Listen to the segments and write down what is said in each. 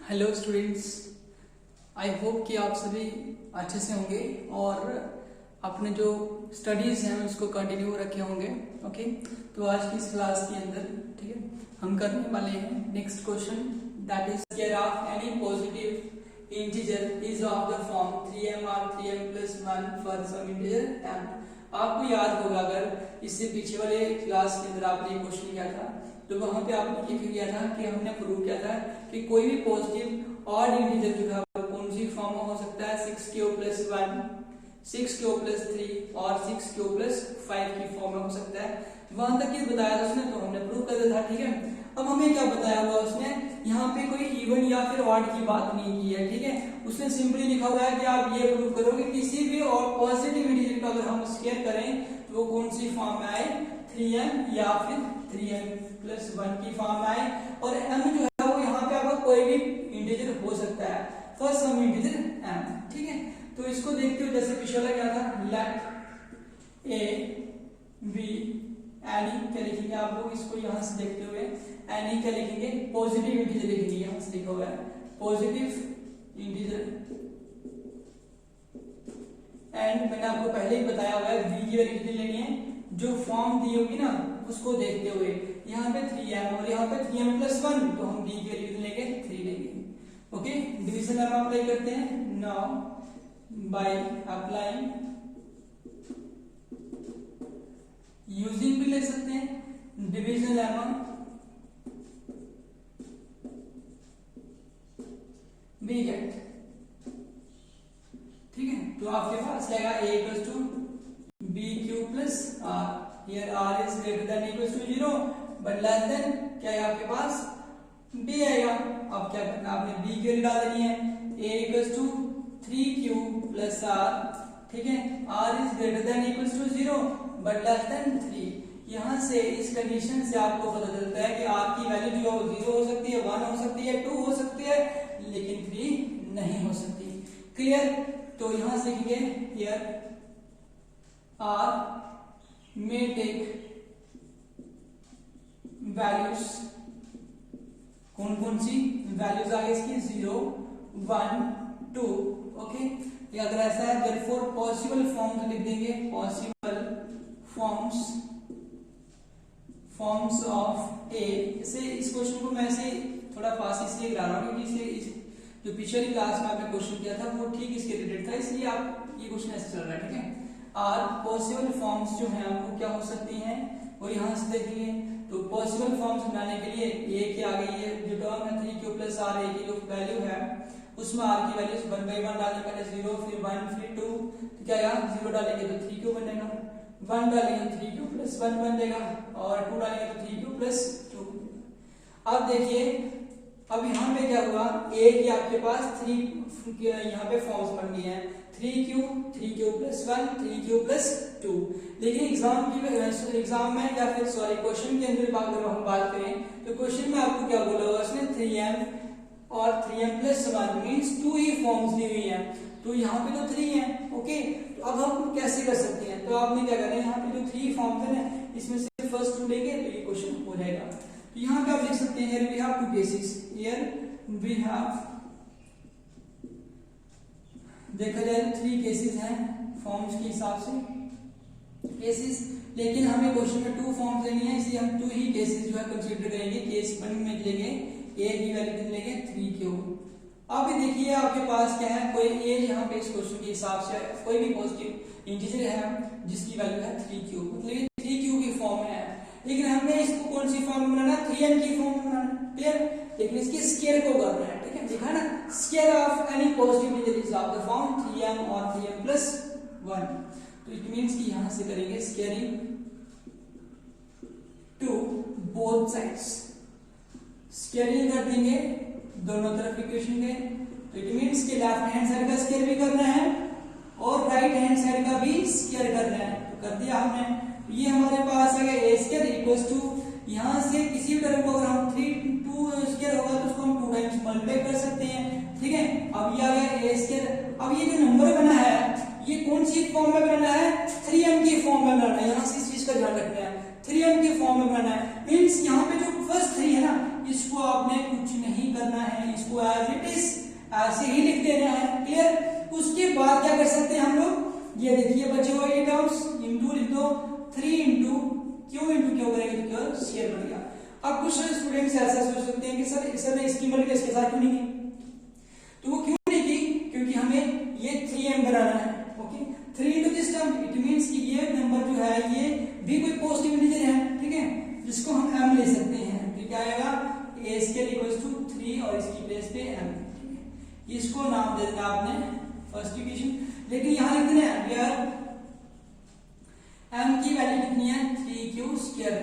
Hello students, I hope कि आप सभी अच्छे से होंगे और अपने जो स्टडीज़ हैं उसको कंटिन्यू रखे होंगे। ओके, तो आज की इस क्लास के अंदर ठीक है हम करने वाले हैं next question, that is square of any positive integer is of the form 3m और 3m plus 1 for some integer m। आपको याद होगा अगर इससे पीछे वाले क्लास के अंदर आपने क्वेश्चन किया था तो वहां पे आपने ये किया था कि हमने प्रूव किया था कि कोई भी पॉजिटिव ऑड इंटीजर जो है वो कौन सी फॉर्म में हो सकता है, 6q plus 1, 6q plus 3 और 6q plus 5 की फॉर्म में हो सकता है। वहां तक ये बताया था उसने, तो हमने प्रूव कर दिया था। ठीक है, अब हमें क्या बताया हुआ उसने, यहाँ पे कोई इवन या फिर ऑड की बात नहीं की है। ठीक है, उसने सिंपली लिखा हुआ है कि आप ये प्रूव करो कि किसी भी और पॉजिटिव इंटीजर का अगर हम स्क्वायर करें तो वो कौन सी फॉर्म में आए, 3m या फिर 3m plus 1 की फॉर्म में आए। और m जो है वो यहाँ पे आपका कोई भी इंटीजर हो सकता है, फॉर सम इंटीजर m। ठीक है, तो इसको देखते हुए जैसे पिछला क्या था, लेट a b एनी क्या लिखेंगे आप लोग, इसको यहाँ से देखते हुए एनी क्या लिखेंगे, पॉजिटिव इंटीजर लिखेंगे। यहाँ से लिखा हुआ है पॉजिटिव इंटीजर एंड मैंने आपको पहले ही बताया हुआ है v की वैल्यू कितनी लेनी है, जो फॉर्म दी होगी ना उसको देखते हुए। यहाँ पे 3m और यहाँ पे 3m plus 1, तो हम v की वैल्यू कितनी लेंगे, 3 लेंगे। ओके, डिवीजन लेमा अप्लाई करते हैं। नाउ बाय अप्लाइंग, यूजिंग भी ले सकते हैं डिवीजन लेमा, वी गेट। ठीक है, तो आपके पास आएगा a equals to bq plus r, here r is greater than equals to 0 but less than क्या है आपके पास, b आएगा। अब क्या करना है, आपने b की वैल्यू डाल देनी है, a equals to 3q plus r। ठीक है, r is greater than equals to 0 but less than 3। यहाँ से इस कंडीशन से आपको पता चलता है कि r की वैल्यू जो है 0 हो सकती है, 1 हो सकती है, 2 हो सकती है, लेकिन 3 नहीं हो सकती। क्लियर, तो यहां से लिखेंगे here r may take values, कौन कौन सी वैल्यूज आ गई इसकी, 0 1 2। ओके, अगर ऐसा है देयरफॉर पॉसिबल फॉर्म्स लिख देंगे, पॉसिबल फॉर्म्स ऑफ ए। इसे इस क्वेश्चन को मैं ऐसे थोड़ा फास्ट इसलिए करा रहा हूं क्योंकि इसे जो पिछली क्लास में आपने क्वेश्चन किया था वो ठीक इसके रिलेटेड था, इसलिए आप ये क्वेश्चन ऐसे चल रहा है। ठीक है, आर पॉसिबल फॉर्म्स जो हैं आपको क्या हो सकती हैं वो यहाँ से देखेंगे। तो पॉसिबल फॉर्म्स बनाने के लिए ए की आ गई है जो टर्म है 3q plus r, ए की जो वैल्यू है उसमें r की वैल्यू 1/1 डालने पहले 0 फिर 1 फिर 2, तो क्या आएगा, 0 डालेंगे तो 3q बनेगा, 1 डालेंगे तो 3q plus 1 बन जाएगा और 2 डालेंगे तो 3q plus 2। अब देखिए, अब यहाँ पे क्या हुआ, a की आपके पास 3 यहाँ पे फॉर्म्स बन गए हैं, 3q plus 1, 3q plus 2। लेकिन एग्जाम में या फिर सॉरी क्वेश्चन के अंदर अगर हम बात करें तो क्वेश्चन में आपको क्या बोला हुआ उसने, 3m और 3m plus 1 मीन्स 2 ही फॉर्म्स दी हुई हैं, तो यहाँ पे तो 3 है। ओके, तो अब हम कैसे कर सकते हैं, तो आपने क्या करना है, यहाँ पे जो 3 फॉर्म्स है ना इसमें से फर्स्ट 2 लेंगे तो ये क्वेश्चन हो जाएगा। तो यहाँ पे आप लिख सकते हैं here we have 2 cases, here we have, देखा जाए 3 केसेस हैं फॉर्म्स के हिसाब से केसेस, लेकिन हमें क्वेश्चन में 2 फॉर्म्स लेनी है इसलिए हम 2 ही केसेस जो है कंसीडर करेंगे। केस 1 में लेंगे a की वैल्यू कितनी लेंगे, 3q। अब देखिए आपके पास क्या है, कोई a यहाँ पे इस क्वेश्चन के हिसाब से कोई भी पॉजिटिव इंटीजर है जिसकी वैल्यू है 3q, मतलब ये 3q की फॉर्म में है, लेकिन हमने इसको कौन सी फॉर्म में बनाना, 3m की फॉर्म में बनाना। क्लियर, लेकिन इसके स्क्वायर को करना है। ठीक है, देखा ना, square of any positive integer is of the form 3m और 3m plus 1। तो इट मींस कि यहां से करेंगे squaring to both sides, squaring कर देंगे दोनों तरफ इक्वेशन के। तो इट मींस कि लेफ्ट हैंड साइड का स्क्वायर भी करना है और राइट हैंड साइड का भी स्क्वायर करना है, तो कर दिया हमने। ये हमारे पास है a स्क्वायर इक्वल्स टू, यहाँ से किसी भी टर्म को अगर हम 2 स्क्वायर होगा तो उसको हम 2 टाइम्स मल्टीप्लाई कर सकते हैं। ठीक है, अब ये आ गया a स्क्वायर। अब ये जो नंबर बना है ये कौन सी फॉर्म में बनाना है, 3m की फॉर्म में बनाना है, यहाँ से इस चीज का ध्यान रखना है, 3m की फॉर्म में बनाना है। मींस यहाँ पे जो फर्स्ट 3 है ना इसको आपने कुछ नहीं करना है, इसको एज इट कर सकते हैं हम लोग, ये देखिए बचे हुए ये टर्म्स, इंटू लिख दो 3 इंटू क्यू करेंगे तो क्या स्क्वायर बन गया। अब कुछ स्टूडेंट्स ऐसा सोच सकते हैं कि सर ने इसकी मल्टीप्लाई इसके साथ क्यों नहीं की, तो वो क्यों नहीं की, क्योंकि हमें ये 3m बनाना है। Okay, 3 into this term, it means कि ये नंबर जो है ये भी कोई पॉजिटिव इंटीजर है, ठीक है, जिसको हम m ले सकते हैं। तो क्या आएगा, a स्क्वायर इक्वल्स टू 3 और इसकी प्लेस पे m, ठीक है, इसको नाम दे देना आपने फर्स्ट इक्वेशन। लेकिन यहां लिख देना है यार m की वैल्यू कितनी है 3q स्क्वायर,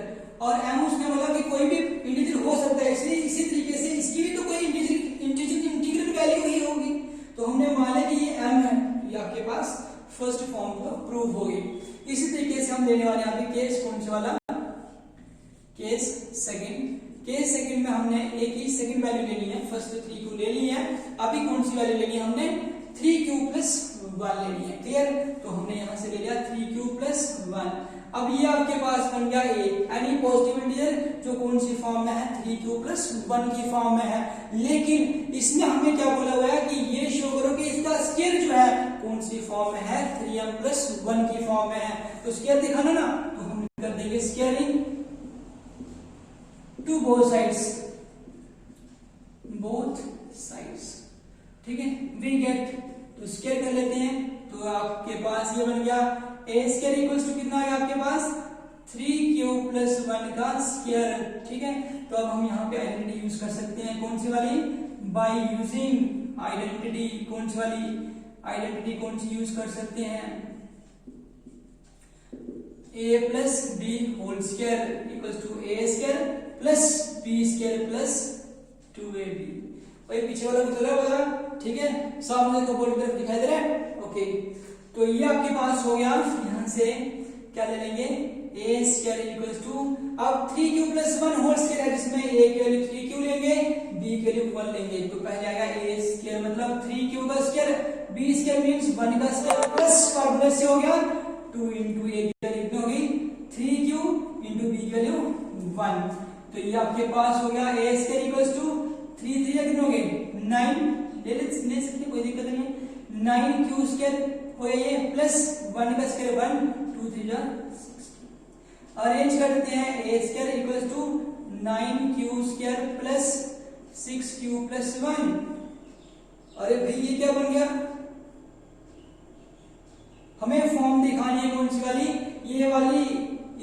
और m उसमें मतलब कि कोई भी इंटीजर हो सकता है, इसलिए इसी तरीके से इसकी भी तो कोई इंटीग्रल वैल्यू ही होगी। तो हमने मान लिया कि ये m है, तो ये आपके पास फर्स्ट फॉर्म का प्रूफ होगी। इसी तरीके से हम लेने वाले यहाँ पे केस कौन सा वाला, केस सेकंड में हमने एक ही सेकंड वैल्यू लेनी है, फर्स्ट 3q ले ली है, अभी कौन सी वैल्यू लेनी है, हमने 3q प्लस 1 लेनी है, क्लियर। तो हमने यहां से ले लिया 3q प्लस 1। अब ये आपके पास बन गया a, एनी पॉजिटिव इंटीजर जो कौन सी फॉर्म में है 3q प्लस 1 की फॉर्म में है। लेकिन इसमें हमें क्या बोला हुआ है कि ये शो करो कि इसका स्क्वायर जो है कौन सी फॉर्म में है 3m प्लस 1 की फॉर्म में है। तो स्क्वायर दिखाना ना, तो हम कर देंगे स्क्वायरिंग टू बोथ साइड्स, ठीक है, वी गेट, तो स्क्वायर कर लेते हैं। तो आपके पास ये बन गया a स्क्वायर इक्वल्स टू कितना है आपके पास 3q प्लस 1 का स्क्वायर, ठीक है। तो अब हम यहाँ पे आइडेंटिटी यूज कर सकते हैं, कौन सी वाली, बाय यूजिंग आइडेंटिटी, कौन सी वाली आइडेंटिटी कौन सी यूज कर सकते हैं, a plus b whole square equals to a square plus b square plus 2ab। भाई पीछे वाला कुछ अलग होगा, ठीक है, सामने को बोर्ड तरफ दिखाई दे रहा है। ओके, तो ये आपके पास हो गया, यहां से क्या ले लेंगे a स्क्वायर इक्वल्स टू, अब 3q प्लस 1 होल स्क्वायर है जिसमें a की वैल्यू 3q लेंगे, b की वैल्यू 1 लेंगे, तो पहले आएगा a स्क्वायर मतलब 3q का स्क्वायर, b स्क्वायर मींस 1 का स्क्वायर प्लस फॉर्मूला से हो गया 2 इंटू a की वैल्यू कितनी होगी 3q इंटू b की वैल्यू 1। तो ये आपके पास हो गया a स्क्वायर इक्वल्स टू 3 3 कितने हो गए 9, ले सकते कोई दिक्कत नहीं है, 9q स्क्वायर हो गया ये प्लस 1 का स्क्वायर 1 2 3 16। अरेंज करते हैं a square equals to 9q square plus 6q plus 1। अरे भाई ये क्या बन गया, हमें फॉर्म दिखानी है कौन सी वाली, ये वाली,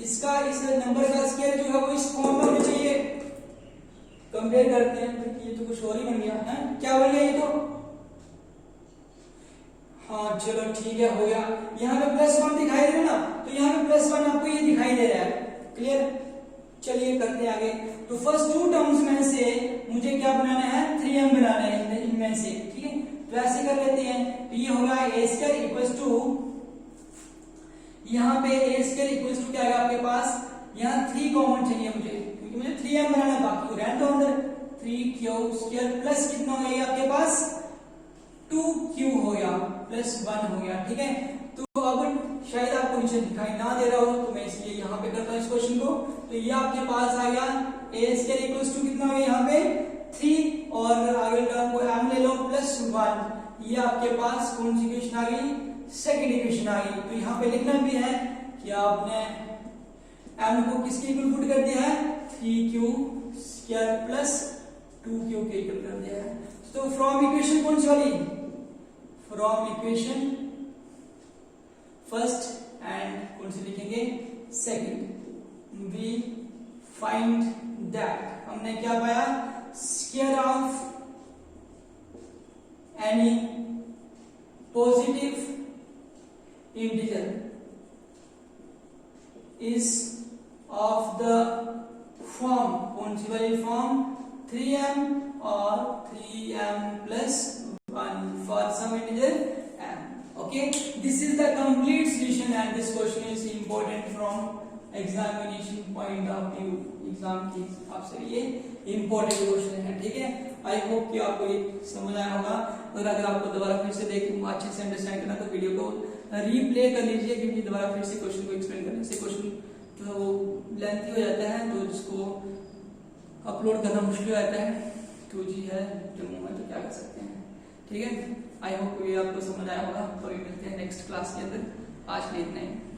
इसका इस नंबर का स्क्वायर जो है वो इस फॉर्म में होना चाहिए। कंपेयर करते हैं, ये तो कुछ और ही बन गया है, क्या बन गया ये तो, हाँ चलो ठीक है हो गया, यहाँ पे प्लस 1 दिखाई दे रहा है ना, तो यहाँ पे प्लस 1 आपको ये दिखाई दे रहा है, क्लियर। चलिए करते हैं आगे। तो फर्स्ट 2 टर्म्स में से मुझे क्या बनाना है 3m बनाना है इनमें से, ठीक है, तो ऐसे कर लेते हैं। तो ये होगा a स्क्वायर इक्वल्स टू, यहाँ पे a स्क्वायर इक्वल्स टू क्या आएगा आपके पास, यहाँ 3 कॉमन चाहिए मुझे, क्योंकि मुझे 3m बनाना, बाकी को रहने दो अंदर, 3q स्क्वायर प्लस कितना हो गया आपके पास 2q हो गया प्लस 1 हो गया, ठीक है। तो अब शायद आपको नीचे दिखाई ना दे रहा हो, तो मैं इसलिए यहाँ पे करता हूँ इस क्वेश्चन को। तो ये आपके पास आ गया a स्क्वायर इक्वल्स टू कितना हो गया यहाँ पे 3, और आगे टर्म को m ले लो प्लस 1, ये आपके पास कौन सी इक्वेशन आ गई, सेकंड इक्वेशन आ गई। तो यहाँ पे लिखना भी है कि आपने m को किसके इक्वल पुट कर दिया है 3q स्क्वायर प्लस 2q के इक्वल कर दिया है। तो फ्रॉम इक्वेशन कौन सी वाली, फ्रॉम इक्वेशन फर्स्ट एंड कौन सी लिखेंगे सेकंड, वी फाइंड दैट, हमने क्या पाया, square of any positive integer is of the form, कौन सी वाली फॉर्म 3m और 3m plus 1 for some integer m. Okay, this is the complete solution and this question is important from examination point of view, exam की आपसे ये important question है, ठीक है। I hope कि आपको ये समझ आया होगा, और अगर आपको दोबारा फिर से देखना अच्छे से अंडरस्टैंड करना तो वीडियो को रीप्ले कर लीजिए, क्योंकि दोबारा फिर से क्वेश्चन को एक्सप्लेन करने से क्वेश्चन जो है वो लेंथी हो जाता है, तो जिसको अपलोड करना मुश्किल हो जाता है। 2G है, जम्मू में, तो क्या कर सकते हैं, ठीक है। आई होप ये आपको समझ आया होगा। तो अभी मिलते हैं नेक्स्ट क्लास के अंदर। आज के लिए इतना ही।